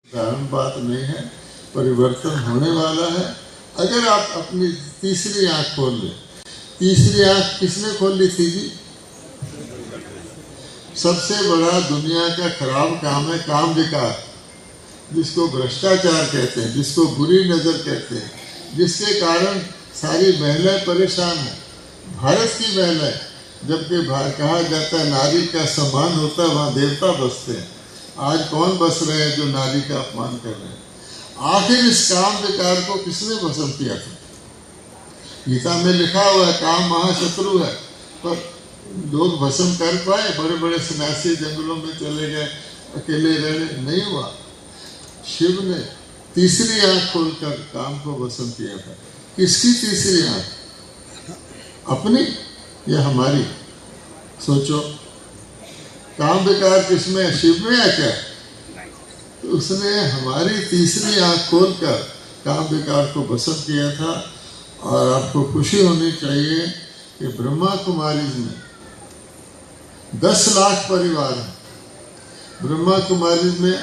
साधारण बात नहीं है, परिवर्तन होने वाला है। अगर आप अपनी तीसरी आंख खोल लें। तीसरी आंख किसने खोल ली थी जी? सबसे बड़ा दुनिया का खराब काम है काम विकार, जिसको भ्रष्टाचार कहते हैं, जिसको बुरी नजर कहते हैं, जिसके कारण सारी महिलाएं परेशान हैं। भारत की महिलाएं, जबकि कहा जाता है नारी का सम्मान होता है, वहाँ देवता बसते हैं। आज कौन बस रहे हैं जो नारी का अपमान कर रहे हैं? आखिर इस काम विकार को किसने भस्म किया था? गीता में लिखा हुआ है काम महाशत्रु है, पर लोग भस्म कर पाए? बड़े बड़े सन्यासी जंगलों में चले गए, अकेले रहने नहीं हुआ। शिव ने तीसरी आंख खोलकर काम को भस्म किया था। किसकी तीसरी आंख? अपनी या हमारी? सोचो, काम विकार किसमें है? शिव में है क्या? तो उसने हमारी तीसरी आंख खोलकर काम विकार को भस्म किया था। और आपको खुशी होनी चाहिए कि ब्रह्मा कुमारी में 10 लाख परिवार हैं। ब्रह्मा कुमारी में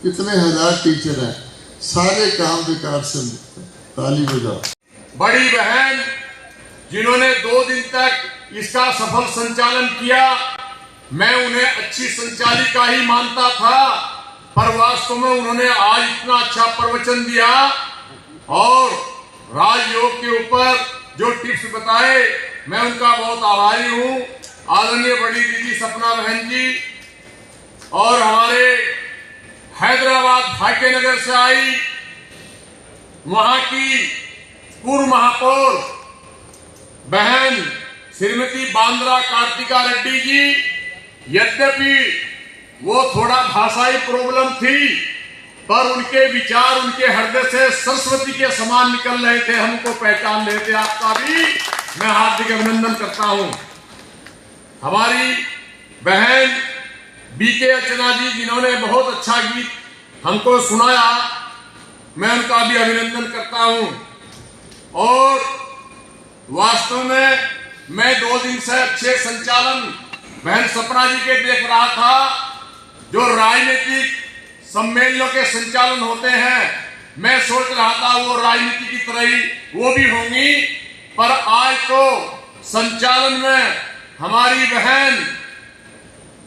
कितने हजार टीचर हैं, सारे काम विकार से मुक्त हैं। ताली बजाओ। बड़ी बहन जिन्होंने 2 दिन तक इसका सफल संचालन किया, मैं उन्हें अच्छी संचालिका ही मानता था, पर वास्तव में उन्होंने आज इतना अच्छा प्रवचन दिया और राजयोग के ऊपर जो टिप्स बताए, मैं उनका बहुत आभारी हूं। आदरणीय बड़ी दीदी सपना बहन जी और हमारे हैदराबाद भाग्यनगर से आई वहां की पूर्व महापौर बहन श्रीमती बांद्रा कार्तिका रेड्डी जी, यद्यपि वो थोड़ा भाषाई प्रॉब्लम थी, पर उनके विचार उनके हृदय से सरस्वती के समान निकल रहे थे, हमको पहचान रहे थे। आपका भी मैं हार्दिक अभिनंदन करता हूं। हमारी बहन बीके अर्चना जी, जिन्होंने बहुत अच्छा गीत हमको सुनाया, मैं उनका भी अभिनंदन करता हूं। और वास्तव में मैं 2 दिन से अच्छे संचालन बहन सपना जी के देख रहा था। जो राजनीतिक सम्मेलनों के संचालन होते हैं, मैं सोच रहा था वो राजनीति की तरह ही वो भी होंगी, पर आज तो संचालन में हमारी बहन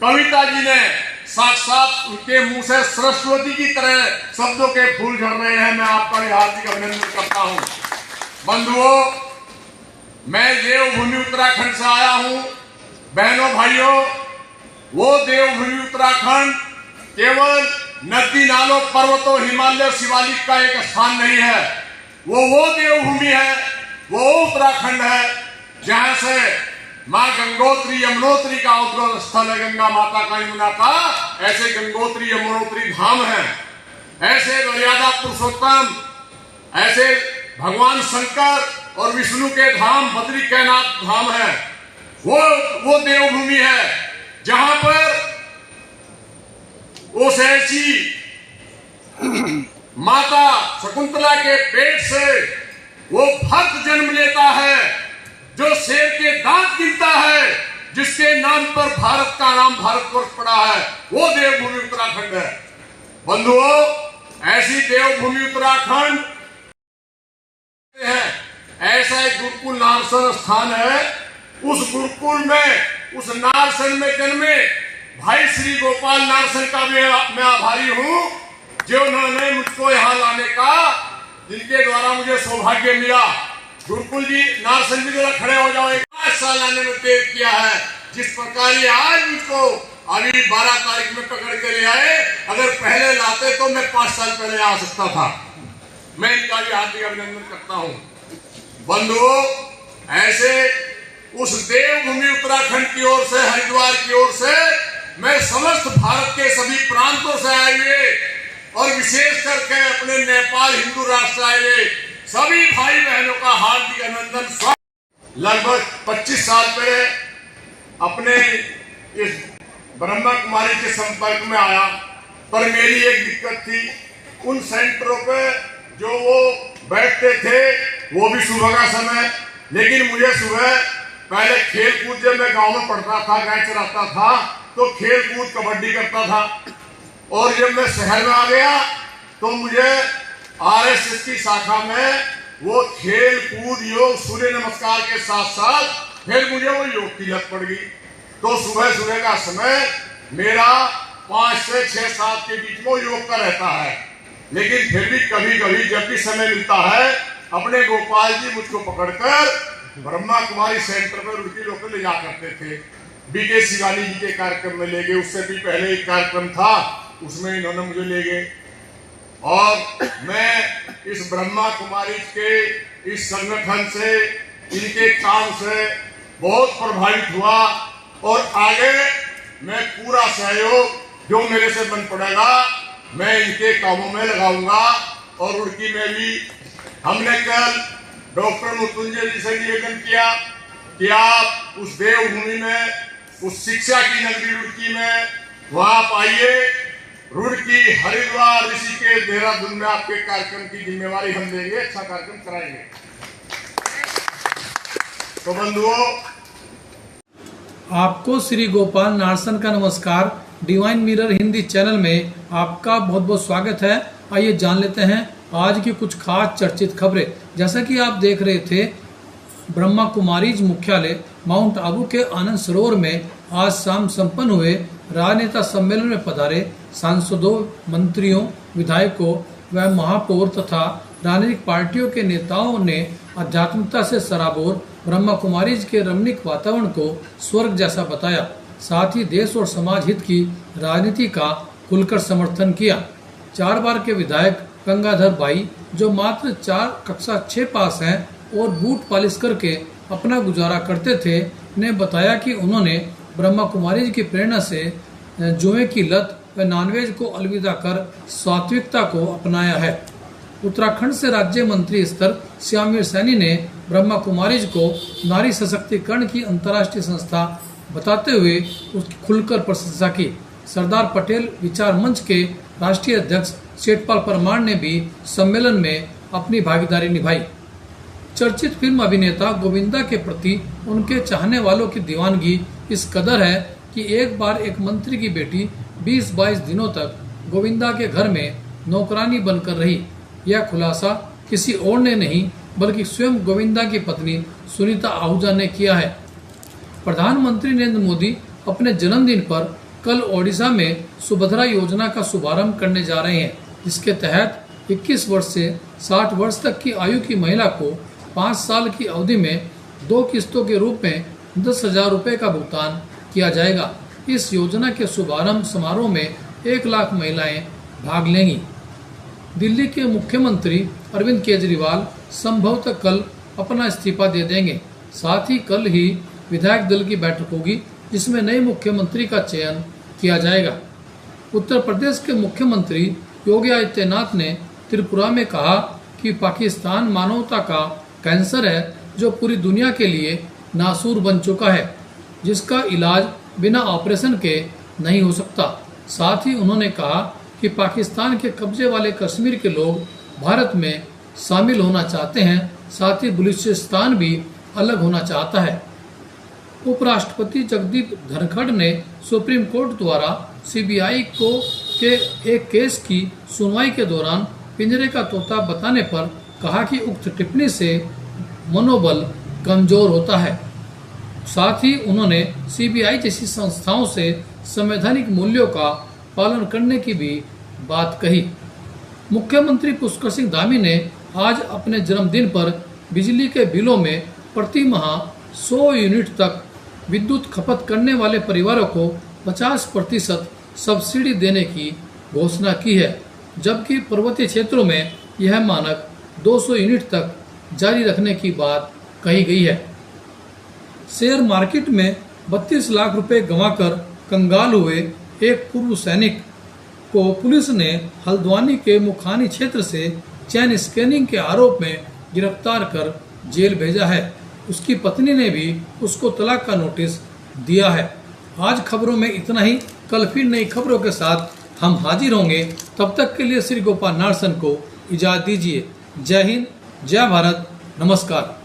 कविता जी ने साक्षात उनके मुंह से सरस्वती की तरह शब्दों के फूल झड़ रहे हैं। मैं आपका भी हार्दिक अभिनंदन करता हूं। बंधुओं, मैं देवभूमि उत्तराखंड से आया हूं। बहनों भाइयों, वो देवभूमि उत्तराखंड केवल नदी नालों पर्वतों हिमालय शिवालिक का एक स्थान नहीं है। वो देवभूमि है, वो उत्तराखंड है जहां से मां गंगोत्री यमुनोत्री का उद्गम स्थल है। गंगा माता का यमुना का ऐसे गंगोत्री यमुनोत्री धाम है। ऐसे मर्यादा पुरुषोत्तम, ऐसे भगवान शंकर और विष्णु के धाम बद्री कैलाश धाम है। वो देवभूमि है जहां पर उस ऐसी माता शकुंतला के पेट से वो भक्त जन्म लेता है जो शेर के दांत गिनता है, जिसके नाम पर भारत का नाम भारतवर्ष पड़ा है। वो देवभूमि उत्तराखंड है। बंधुओं, ऐसी देवभूमि उत्तराखंड है। ऐसा एक गुरुकुल नारसन स्थान है। उस गुरुकुल में, उस नारसन में जन्मे भाई श्री गोपाल नारसन का भी मैं आभारी हूं, जो उन्होंने मुझको यहाँ लाने का, जिनके द्वारा मुझे सौभाग्य मिला। गुरुकुल जी, नारसन जी जरा खड़े हो जाओ। 5 साल आने में देर किया है। जिस प्रकार ये आज मुझको अभी 12 तारीख में पकड़ के ले आए, अगर पहले लाते तो मैं 5 साल पहले आ सकता था। मैं इनका भी हार्दिक अभिनंदन करता हूं। बंधुओं, ऐसे उस देवभूमि उत्तराखंड की ओर से, हरिद्वार की ओर से मैं समस्त भारत के सभी प्रांतों से आए हुए और विशेष करके अपने नेपाल हिंदू राष्ट्र आए हुए सभी भाई बहनों का हार्दिक अभिनंदन। लगभग 25 साल पहले अपने इस ब्रह्मा कुमारी के संपर्क में आया, पर मेरी एक दिक्कत थी। उन सेंटरों पे जो वो बैठते थे वो भी सुबह का समय, लेकिन मुझे सुबह पहले खेल कूद, जब मैं गांव में पढ़ता था, गाय चराता था, तो खेल कूद कबड्डी करता था। और जब मैं शहर में आ गया तो मुझे आरएसएस की शाखा में वो खेल कूद योग सूर्य नमस्कार के साथ साथ फिर मुझे वो योग की लत पड़ गई। तो सुबह सुबह का समय मेरा 5 से 6 7 के बीच में योग का रहता है, लेकिन फिर भी कभी कभी जब भी समय मिलता है अपने गोपाल जी मुझको पकड़कर ब्रह्मा कुमारी सेंटर पर रुड़की लोग ले जा करते थे। बीके शिवानी जी के कार्यक्रम में ले गए, उससे भी पहले एक कार्यक्रम था उसमें इन्होंने मुझे ले गए और मैं इस ब्रह्मा कुमारी के इस संगठन से इनके काम से बहुत प्रभावित हुआ और आगे मैं पूरा सहयोग जो मेरे से बन पड़ेगा मैं इनके कामों में लगाऊंगा। और रुड़की में भी हमने कल डॉक्टर मृत्युंजय जी से निवेदन किया कि आप उस देवभूमि में, उस शिक्षा की नगरी रुड़की में वहां आप आइए। रुड़की, हरिद्वार, ऋषिकेश, देहरादून में आपके कार्यक्रम की जिम्मेवारी हम देंगे, अच्छा कार्यक्रम कराएंगे। तो बंधुओं, आपको श्री गोपाल नारसन का नमस्कार। डिवाइन मिरर हिंदी चैनल में आपका बहुत बहुत स्वागत है। आइए जान लेते हैं आज की कुछ खास चर्चित खबरें। जैसा कि आप देख रहे थे, ब्रह्मा कुमारीज मुख्यालय माउंट आबू के आनंद सरोवर में आज शाम संपन्न हुए राजनेता सम्मेलन में पधारे सांसदों, मंत्रियों, विधायकों व महापौर तथा राजनीतिक पार्टियों के नेताओं ने आध्यात्मिकता से सराबोर ब्रह्मा कुमारीज के रमणीक वातावरण को स्वर्ग जैसा बताया। साथ ही देश और समाज हित की राजनीति का खुलकर समर्थन किया। 4 बार के विधायक गंगाधर भाई, जो मात्र कक्षा 6 पास हैं और बूट पॉलिश करके अपना गुजारा करते थे, ने बताया कि उन्होंने ब्रह्मा कुमारीज की प्रेरणा से जुए की लत व नॉनवेज को अलविदा कर सात्विकता को अपनाया है। उत्तराखंड से राज्य मंत्री स्तर श्यामवीर सैनी ने ब्रह्मा कुमारीज को नारी सशक्तिकरण की अंतर्राष्ट्रीय संस्था बताते हुए उसकी खुलकर प्रशंसा की। सरदार पटेल विचार मंच के राष्ट्रीय अध्यक्ष सेठपाल परमार ने भी सम्मेलन में अपनी भागीदारी निभाई। चर्चित फिल्म अभिनेता गोविंदा के प्रति उनके चाहने वालों की दीवानगी इस कदर है कि एक बार एक मंत्री की बेटी 20-22 दिनों तक गोविंदा के घर में नौकरानी बनकर रही। यह खुलासा किसी और ने नहीं बल्कि स्वयं गोविंदा की पत्नी सुनीता आहूजा ने किया है। प्रधानमंत्री नरेंद्र मोदी अपने जन्मदिन पर कल ओडिशा में सुभद्रा योजना का शुभारंभ करने जा रहे हैं, जिसके तहत 21 वर्ष से 60 वर्ष तक की आयु की महिला को 5 साल की अवधि में 2 किस्तों के रूप में 10,000 रुपए का भुगतान किया जाएगा। इस योजना के शुभारंभ समारोह में 1 लाख महिलाएं भाग लेंगी। दिल्ली के मुख्यमंत्री अरविंद केजरीवाल संभवतः कल अपना इस्तीफा दे देंगे। साथ ही कल ही विधायक दल की बैठक होगी, जिसमें नए मुख्यमंत्री का चयन किया जाएगा। उत्तर प्रदेश के मुख्यमंत्री योगी आदित्यनाथ ने त्रिपुरा में कहा कि पाकिस्तान मानवता का कैंसर है जो पूरी दुनिया के लिए नासूर बन चुका है, जिसका इलाज बिना ऑपरेशन के नहीं हो सकता। साथ ही उन्होंने कहा कि पाकिस्तान के कब्जे वाले कश्मीर के लोग भारत में शामिल होना चाहते हैं, साथ ही बलूचिस्तान भी अलग होना चाहता है। उपराष्ट्रपति जगदीप धनखड़ ने सुप्रीम कोर्ट द्वारा सीबीआई के एक केस की सुनवाई के दौरान पिंजरे का तोता बताने पर कहा कि उक्त टिप्पणी से मनोबल कमजोर होता है। साथ ही उन्होंने सीबीआई जैसी संस्थाओं से संवैधानिक मूल्यों का पालन करने की भी बात कही। मुख्यमंत्री पुष्कर सिंह धामी ने आज अपने जन्मदिन पर बिजली के बिलों में प्रति माह 100 यूनिट तक विद्युत खपत करने वाले परिवारों को 50% सब्सिडी देने की घोषणा की है, जबकि पर्वतीय क्षेत्रों में यह मानक 200 यूनिट तक जारी रखने की बात कही गई है। शेयर मार्केट में 32 लाख रुपए गंवाकर कंगाल हुए एक पूर्व सैनिक को पुलिस ने हल्द्वानी के मुखानी क्षेत्र से चैन स्कैनिंग के आरोप में गिरफ्तार कर जेल भेजा है। उसकी पत्नी ने भी उसको तलाक का नोटिस दिया है। आज खबरों में इतना ही। कल फिर नई खबरों के साथ हम हाजिर होंगे। तब तक के लिए श्री गोपाल नारसन को इजाजत दीजिए। जय हिंद, जय भारत, नमस्कार।